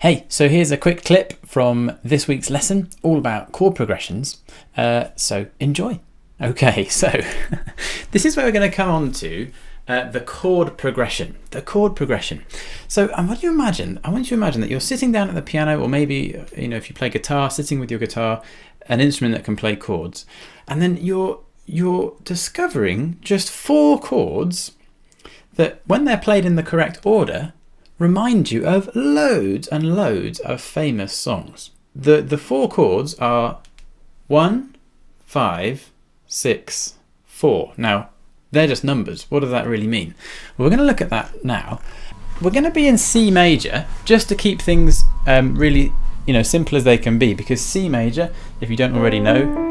Hey, so here's a quick clip from this week's lesson all about chord progressions. So enjoy. Okay, so this is where we're going to come on to the chord progression. The chord progression. So I want you to imagine that you're sitting down at the piano, or maybe if you play guitar, sitting with your guitar, an instrument that can play chords, and then you're discovering just 4 chords that, when they're played in the correct order, remind you of loads and loads of famous songs. The 4 chords are 1, 5, 6, 4. Now, they're just numbers. What does that really mean? Well, we're going to look at that now. We're going to be in C major, just to keep things really simple as they can be, because C major, if you don't already know,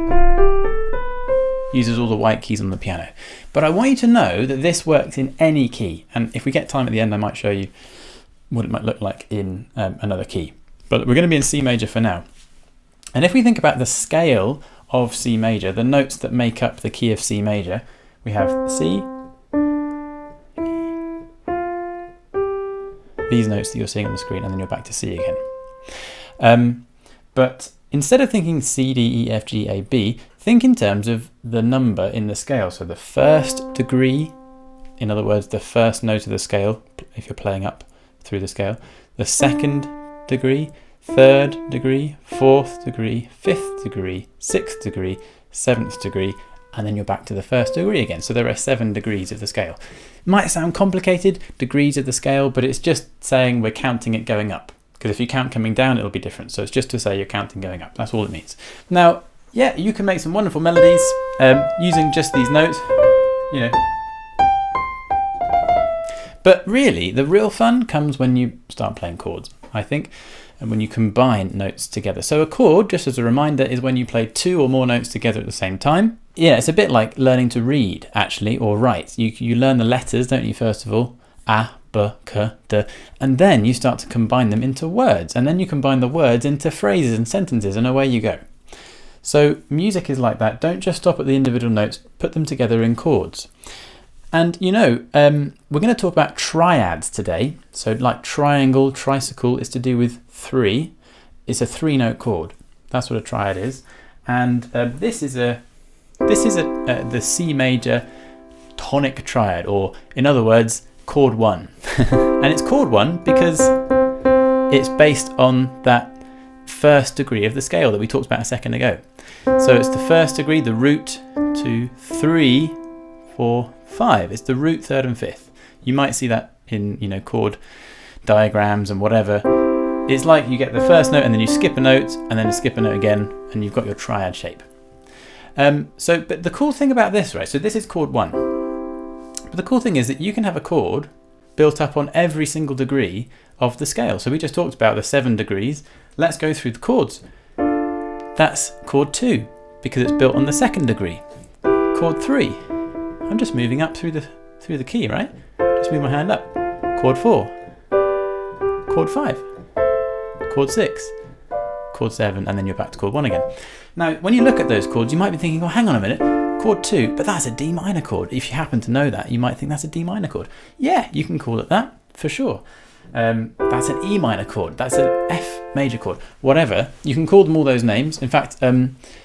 uses all the white keys on the piano. But I want you to know that this works in any key, and if we get time at the end, I might show you what it might look like in another key. But we're going to be in C major for now. And if we think about the scale of C major, the notes that make up the key of C major, we have C, these notes that you're seeing on the screen, and then you're back to C again. But instead of thinking C, D, E, F, G, A, B, think in terms of the number in the scale. So the first degree, in other words, the first note of the scale, if you're playing up through the scale, the second degree, third degree, fourth degree, fifth degree, sixth degree, seventh degree, and then you're back to the first degree again. So there are 7 degrees of the scale. It might sound complicated, degrees of the scale, but it's just saying we're counting it going up. Because if you count coming down, it'll be different. So it's just to say you're counting going up. That's all it means. Now, yeah, you can make some wonderful melodies using just these notes, But really, the real fun comes when you start playing chords, I think, and when you combine notes together. So a chord, just as a reminder, is when you play 2 or more notes together at the same time. Yeah, it's a bit like learning to read, actually, or write. You learn the letters, don't you, first of all? A, B, K, D, and then you start to combine them into words, and then you combine the words into phrases and sentences, and away you go. So music is like that. Don't just stop at the individual notes, put them together in chords. And we're going to talk about triads today. So like triangle, tricycle is to do with 3. It's a 3-note chord. That's what a triad is. And this is the C major tonic triad, or in other words, chord 1. And it's chord 1 because it's based on that first degree of the scale that we talked about a second ago. So it's the first degree, the root, 2, 3, 4, 5. It's the root, 3rd and 5th. You might see that in chord diagrams and whatever. It's like you get the first note and then you skip a note and then you skip a note again, and you've got your triad shape. But the cool thing about this, right? So this is chord 1. But the cool thing is that you can have a chord built up on every single degree of the scale. So we just talked about the 7 degrees. Let's go through the chords. That's chord 2 because it's built on the 2nd degree. Chord 3. I'm just moving up through the key, right? Just move my hand up. Chord 4. Chord 5. Chord 6. Chord 7, and then you're back to chord 1 again. Now, when you look at those chords, you might be thinking, oh, hang on a minute, chord 2, but that's a D minor chord. If you happen to know that, you might think that's a D minor chord. Yeah, you can call it that, for sure. That's an E minor chord. That's an F major chord. Whatever, you can call them all those names. In fact,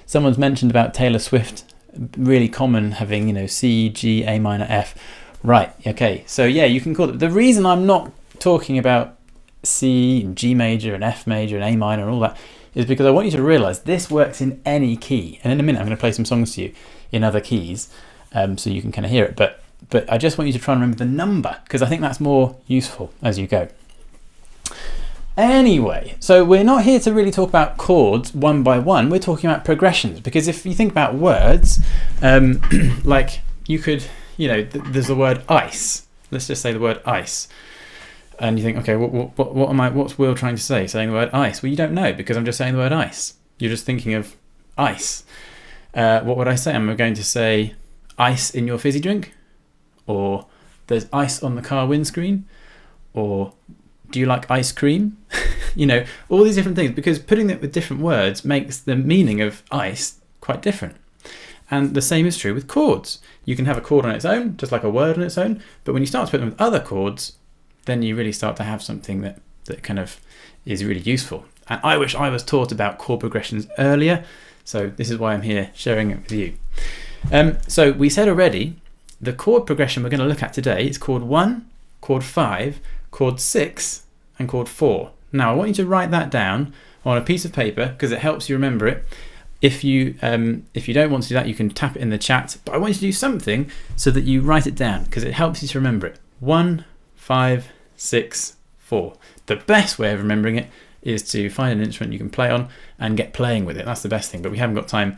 someone's mentioned about Taylor Swift, really common having, C, G, A minor, F. Right, okay, so yeah, you can call it. The reason I'm not talking about C and G major and F major and A minor and all that is because I want you to realize this works in any key. And in a minute, I'm going to play some songs to you in other keys, so you can kind of hear it. But I just want you to try and remember the number, because I think that's more useful as you go. Anyway, so we're not here to really talk about chords one by one. We're talking about progressions, because if you think about words, like you could, there's the word ice. Let's just say the word ice. And you think, okay, what's Will trying to say, saying the word ice? Well, you don't know, because I'm just saying the word ice. You're just thinking of ice. What would I say? I'm going to say ice in your fizzy drink, or there's ice on the car windscreen, or do you like ice cream? All these different things, because putting it with different words makes the meaning of ice quite different. And the same is true with chords. You can have a chord on its own, just like a word on its own, but when you start to put them with other chords, then you really start to have something that kind of is really useful. And I wish I was taught about chord progressions earlier, so this is why I'm here sharing it with you. So we said already, the chord progression we're going to look at today is chord 1, chord 5, chord 6, and chord 4. Now I want you to write that down on a piece of paper because it helps you remember it. If you don't want to do that, you can tap it in the chat, but I want you to do something so that you write it down because it helps you to remember it. 1, 5, 6, 4. The best way of remembering it is to find an instrument you can play on and get playing with it. That's the best thing, but we haven't got time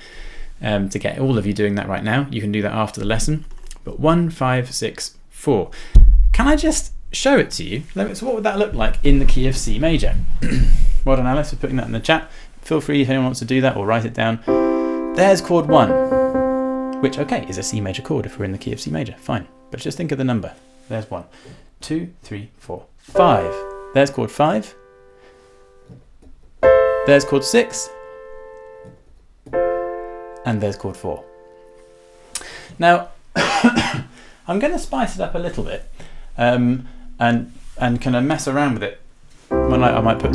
to get all of you doing that right now. You can do that after the lesson. But 1, 5, 6, 4. Can I just show it to you? So what would that look like in the key of C major? Well done, Alice, for putting that in the chat. Feel free if anyone wants to do that or write it down. There's chord 1, which, okay, is a C major chord if we're in the key of C major. Fine. But just think of the number. There's 1, 2, 3, 4, 5. There's chord 5. There's chord 6. And there's chord 4. Now, I'm going to spice it up a little bit and kind of mess around with it. I might put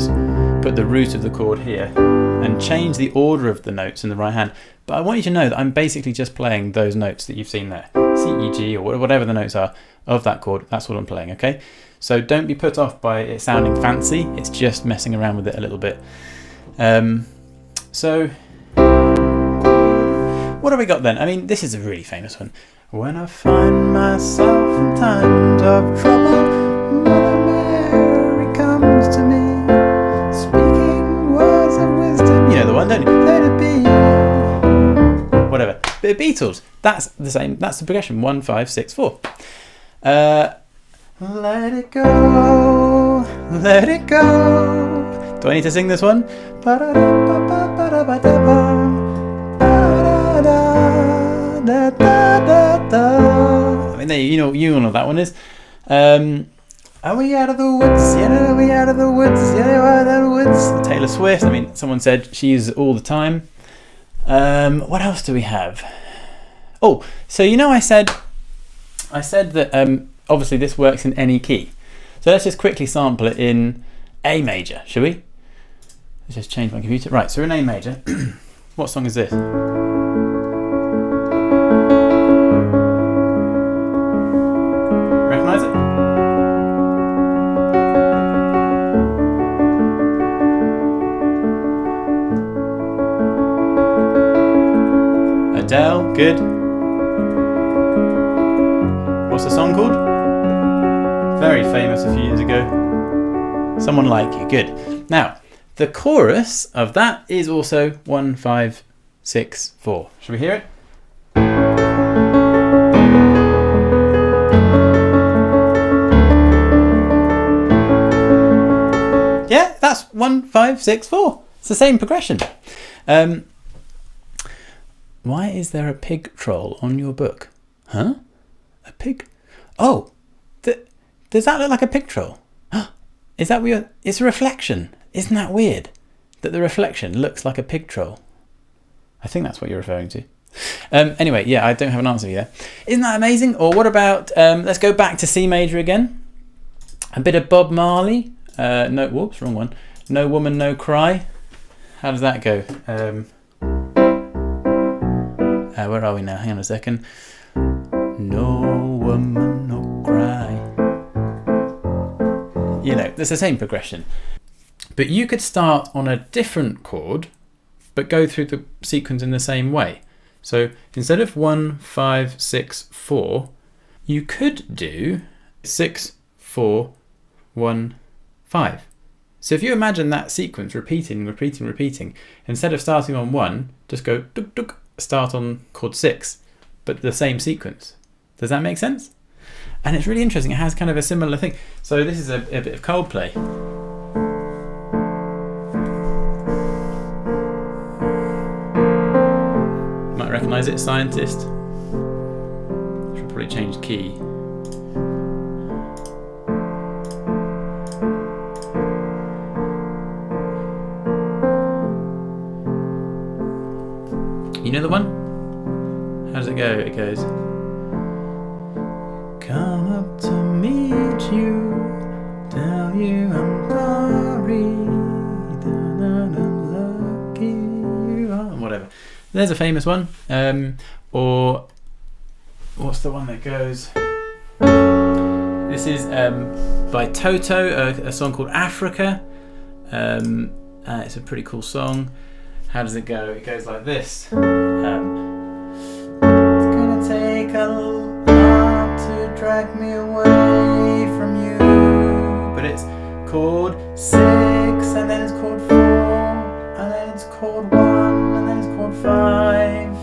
the root of the chord here and change the order of the notes in the right hand. But I want you to know that I'm basically just playing those notes that you've seen there. C, E, G, or whatever the notes are of that chord. That's what I'm playing, okay? So don't be put off by it sounding fancy. It's just messing around with it a little bit. So what have we got then? I mean, this is a really famous one. When I find myself in times of trouble, Mother Mary comes to me, speaking words of wisdom. You know the one, don't you? Let it be. Whatever. But Beatles, that's the same. That's the progression. 1, 5, 6, 4. Let it go, let it go. Do I need to sing this one? I mean, you all know that one is. Are we out of the woods? Yeah, are we out of the woods? Yeah, we're out of the woods. Taylor Swift. I mean, someone said she uses it all the time. What else do we have? Oh, so I said that obviously this works in any key. So let's just quickly sample it in A major, shall we? Let's just change my computer. Right, so we're in A major. What song is this? Recognize it? Adele, good. What's the song called? Very famous a few years ago. Someone Like You, good. Now, the chorus of that is also 1, 5, 6, 4. Shall we hear it? Yeah, that's 1, 5, 6, 4. It's the same progression. Why is there a pig troll on your book? Huh? A pig? Oh, does that look like a pig troll? Is that weird? It's a reflection. Isn't that weird? That the reflection looks like a pig troll. I think that's what you're referring to. Anyway, yeah, I don't have an answer for you there. Isn't that amazing? Or what about, let's go back to C major again. A bit of Bob Marley. No, whoops, wrong one. No Woman, No Cry. How does that go? Where are we now? Hang on a second. No woman, no cry. It's the same progression. But you could start on a different chord, but go through the sequence in the same way. So instead of 1, 5, 6, 4, you could do 6, 4, 1, 5. So if you imagine that sequence repeating, instead of starting on 1, just go duk duk, start on chord 6, but the same sequence. Does that make sense? And it's really interesting. It has kind of a similar thing. So this is a bit of Coldplay. Might recognise it, Scientist. Should probably change key. You know the one? How does it go? It goes, come up to meet you, tell you I'm sorry. There's a famous one. Or what's the one that goes? This is by Toto, a song called Africa. It's a pretty cool song. How does it go? It goes like this. It's gonna take a lot to drag me away from you. But it's chord 6, and then it's chord 4, and then it's chord 1, and then it's chord 5.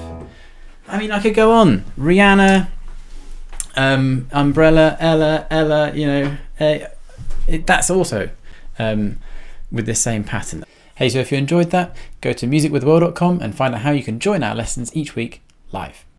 I mean, I could go on. Rihanna, Umbrella, Ella, you know, that's also with this same pattern. Hey, so if you enjoyed that, go to musicwiththeworld.com and find out how you can join our lessons each week live.